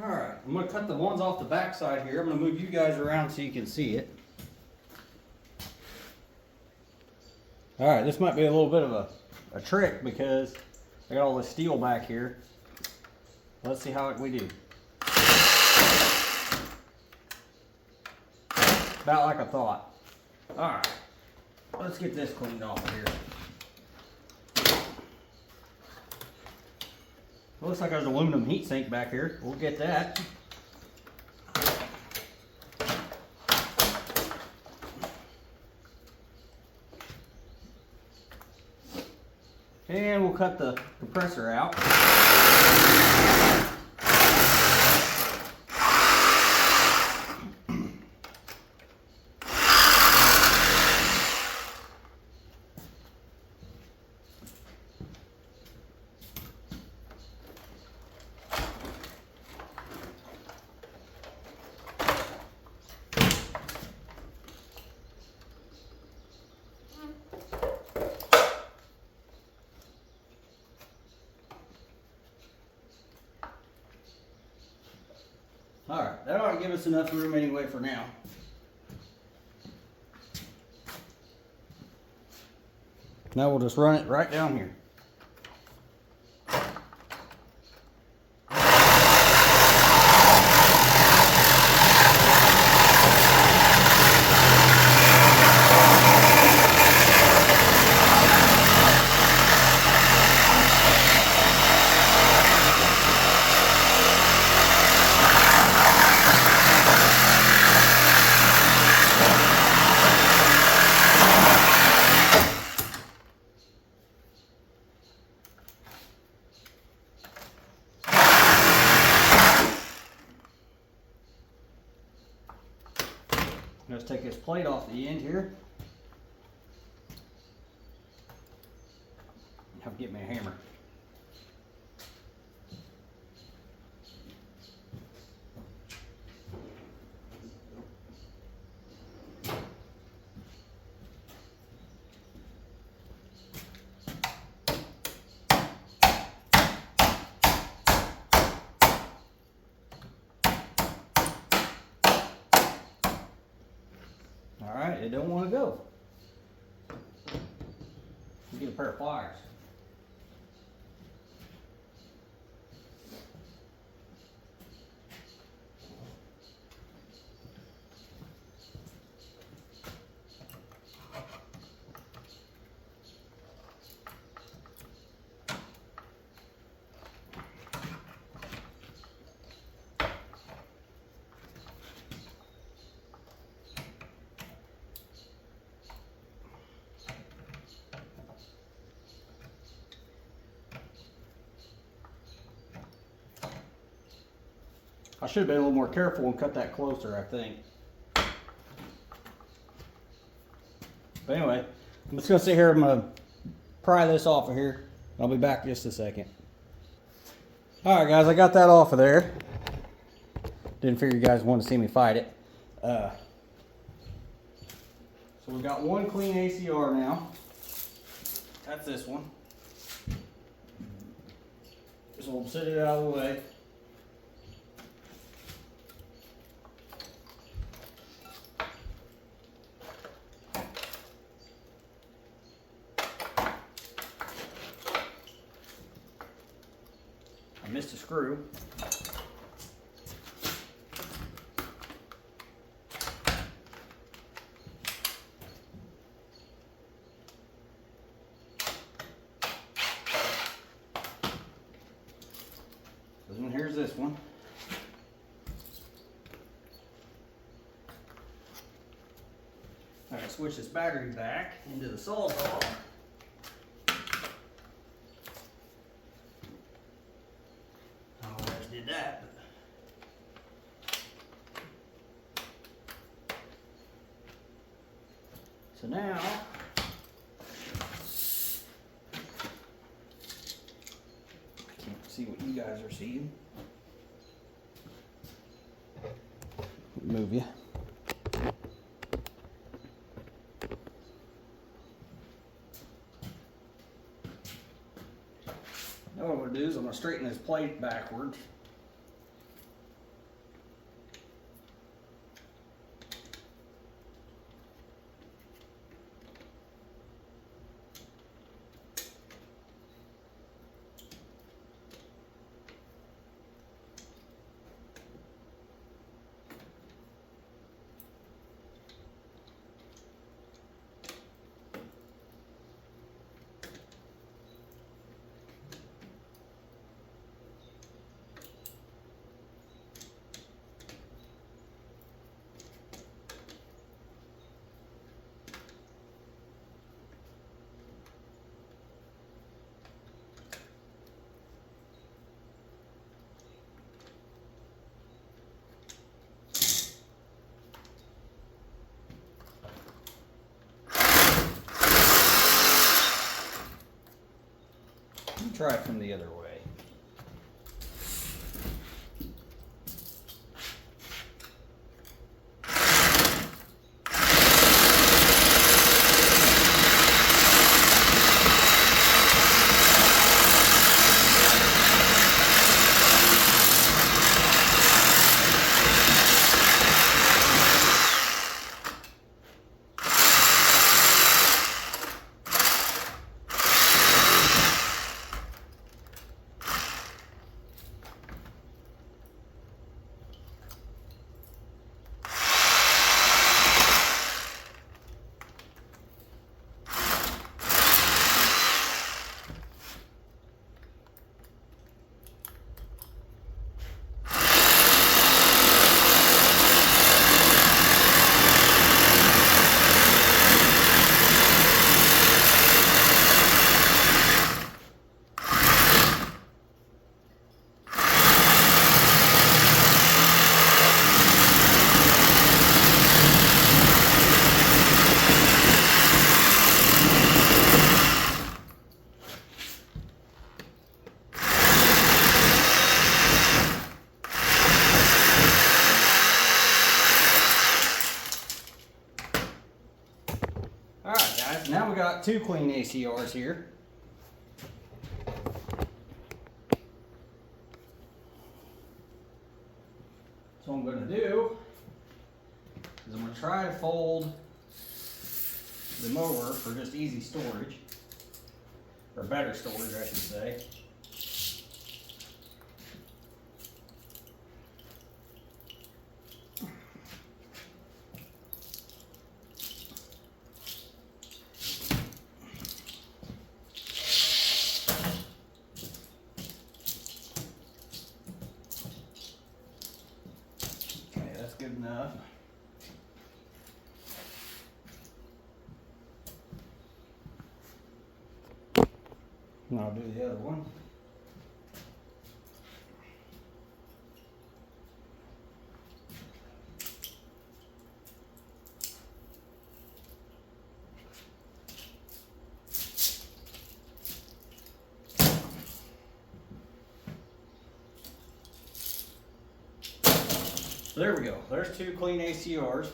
Alright, I'm going to cut the ones off the back side here. I'm going to move you guys around so you can see it. Alright, this might be a little bit of a trick because I got all this steel back here. Let's see how we do. About like I thought. Alright, let's get this cleaned off here. Looks like there's an aluminum heat sink back here. We'll get that. And we'll cut the compressor out. Alright, that ought to give us enough room anyway for now. Now we'll just run it right down here. Let's take this plate off the end here. Have to get me a hammer. Alright, it don't want to go. Get a pair of pliers. I should have been a little more careful and cut that closer, I think. But anyway, I'm just going to sit here. I'm going to pry this off of here. I'll be back in just a second. Alright guys, I got that off of there. Didn't figure you guys wanted to see me fight it. So we've got one clean ACR now. That's this one. So we'll set it out of the way. I missed a screw. And here's this one. I'm going to switch this battery back into the sawzall. I always did that. So now, I can't see what you guys are seeing. Move you. Now what I'm going to do is I'm going to straighten this plate backwards. try it from the other way. Alright guys, now we got 2 clean ACRs here. So what I'm going to do is I'm going to try to fold them over for just easy storage, or better storage I should say. Good enough. And I'll do the other one. So there we go. There's 2 clean ACRs.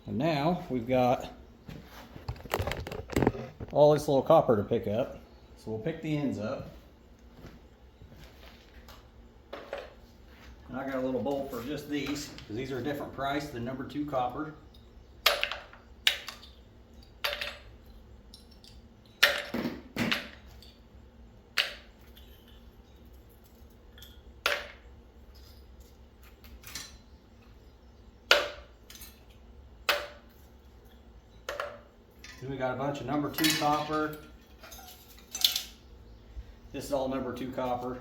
And now we've got all this little copper to pick up. So we'll pick the ends up. And I got a little bowl for just these, because these are a different price than number 2 copper. Then we got a bunch of number 2 copper. This is all number 2 copper.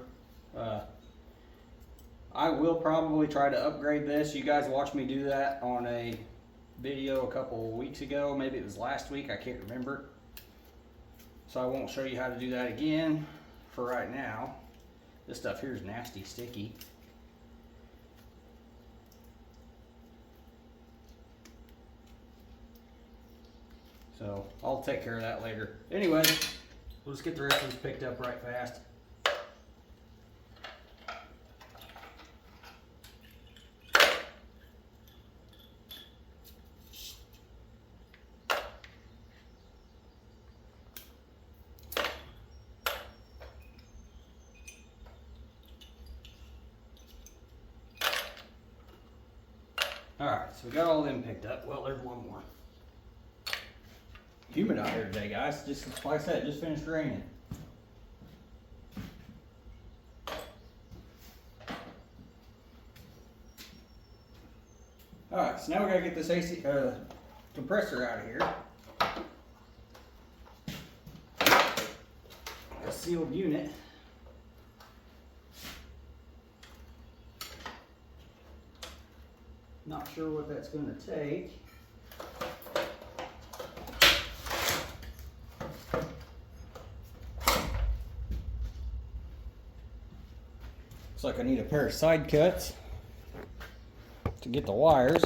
I will probably try to upgrade this. You guys watched me do that on a video a couple weeks ago. Maybe it was last week, I can't remember. So I won't show you how to do that again for right now. This stuff here is nasty sticky. So I'll take care of that later. Anyway, we'll just get the rest of this picked up right fast. Alright, so we got all them picked up. Well, there's one more. Humid out here today, guys. Just like I said, it just finished raining. Alright, so now we gotta get this compressor out of here. A sealed unit. Not sure what that's gonna take. Looks like I need a pair of side cuts to get the wires.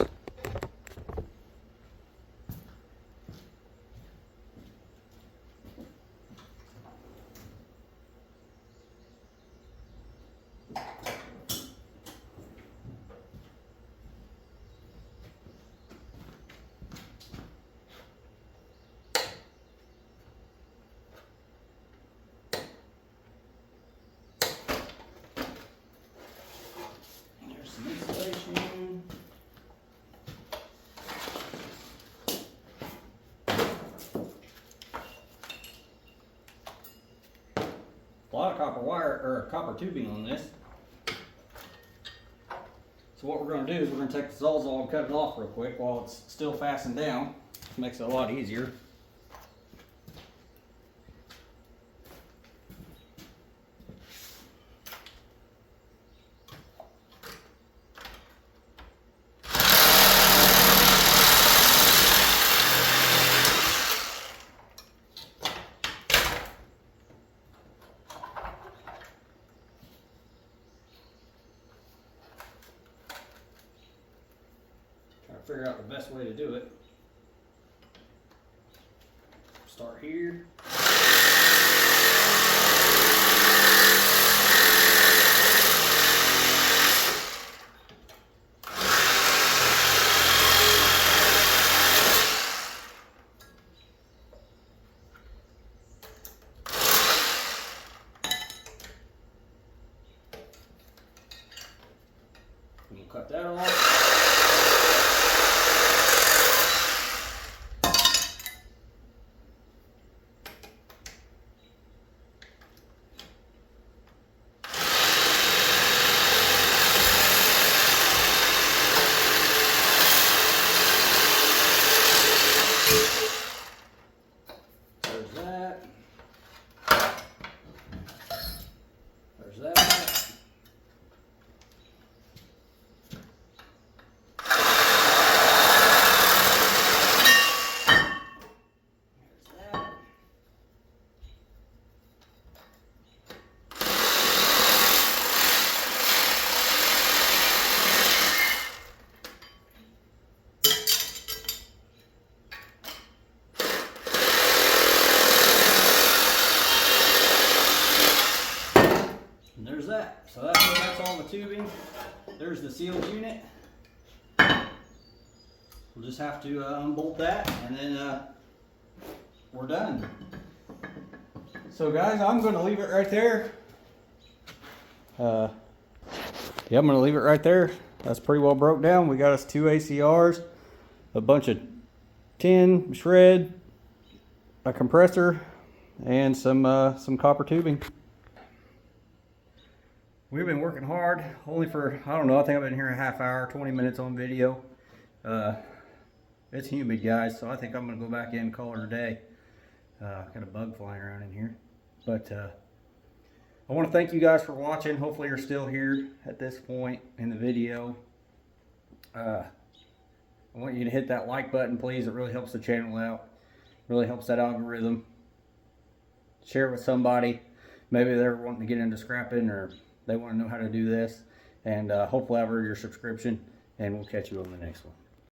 a lot of copper wire or copper tubing on this. So what we're going to do is we're going to take the Sawzall and cut it off real quick while it's still fastened down. This makes it a lot easier. Figure out the best way to do it. Start here. And we'll cut that off. There's that. So that's all the tubing. There's the sealed unit. We'll just have to unbolt that and then we're done. So guys, I'm going to leave it right there. Yeah, I'm going to leave it right there. That's pretty well broke down. We got us 2 ACRs, a bunch of tin, shred, a compressor, and some copper tubing. We've been working hard, only for, I don't know, I think I've been here a half hour, 20 minutes on video. It's humid, guys, so I think I'm going to go back in and call it a day. Got a bug flying around in here. But I want to thank you guys for watching. Hopefully you're still here at this point in the video. I want you to hit that like button, please. It really helps the channel out. Really helps that algorithm. Share it with somebody. Maybe they're wanting to get into scrapping or they want to know how to do this, and hopefully I've earned your subscription, and we'll catch you on the next one.